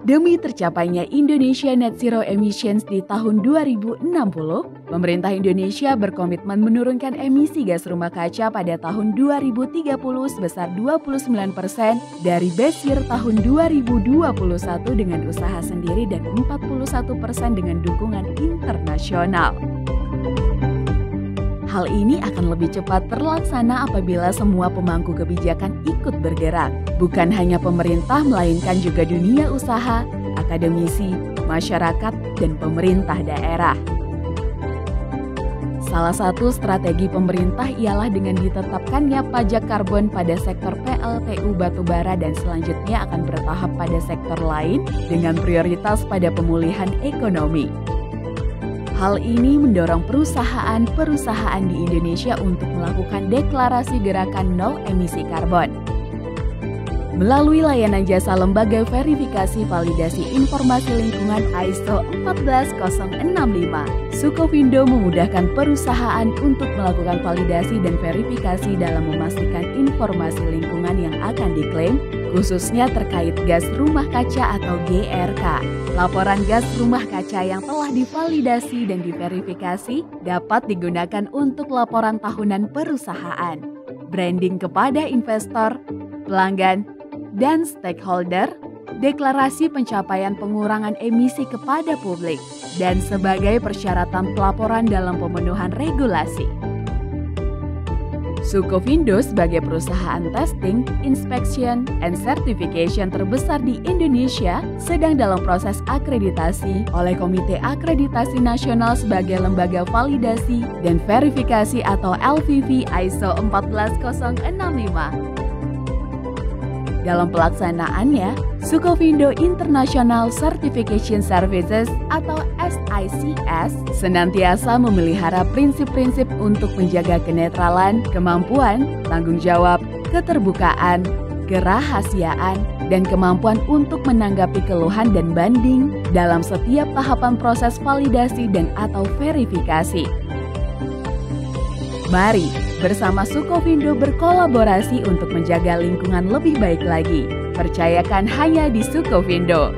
Demi tercapainya Indonesia Net Zero Emissions di tahun 2060, pemerintah Indonesia berkomitmen menurunkan emisi gas rumah kaca pada tahun 2030 sebesar 29% dari base year tahun 2021 dengan usaha sendiri dan 41% dengan dukungan internasional. Hal ini akan lebih cepat terlaksana apabila semua pemangku kebijakan ikut bergerak. Bukan hanya pemerintah, melainkan juga dunia usaha, akademisi, masyarakat, dan pemerintah daerah. Salah satu strategi pemerintah ialah dengan ditetapkannya pajak karbon pada sektor PLTU batubara dan selanjutnya akan bertahap pada sektor lain dengan prioritas pada pemulihan ekonomi. Hal ini mendorong perusahaan-perusahaan di Indonesia untuk melakukan deklarasi gerakan nol emisi karbon. Melalui layanan jasa lembaga verifikasi validasi informasi lingkungan ISO 14065, Sukovindo memudahkan perusahaan untuk melakukan validasi dan verifikasi dalam memastikan informasi lingkungan yang akan diklaim, khususnya terkait gas rumah kaca atau GRK. Laporan gas rumah kaca yang telah divalidasi dan diverifikasi dapat digunakan untuk laporan tahunan perusahaan, branding kepada investor, pelanggan, dan stakeholder, deklarasi pencapaian pengurangan emisi kepada publik, dan sebagai persyaratan pelaporan dalam pemenuhan regulasi. Sukovindo sebagai perusahaan testing, inspection, and certification terbesar di Indonesia sedang dalam proses akreditasi oleh Komite Akreditasi Nasional sebagai lembaga validasi dan verifikasi atau LVV ISO 14065. Dalam pelaksanaannya, Sukovindo International Certification Services atau SICS senantiasa memelihara prinsip-prinsip untuk menjaga kenetralan, kemampuan, tanggung jawab, keterbukaan, kerahasiaan, dan kemampuan untuk menanggapi keluhan dan banding dalam setiap tahapan proses validasi dan atau verifikasi. Mari bersama Sukovindo berkolaborasi untuk menjaga lingkungan lebih baik lagi. Percayakan hanya di Sukovindo.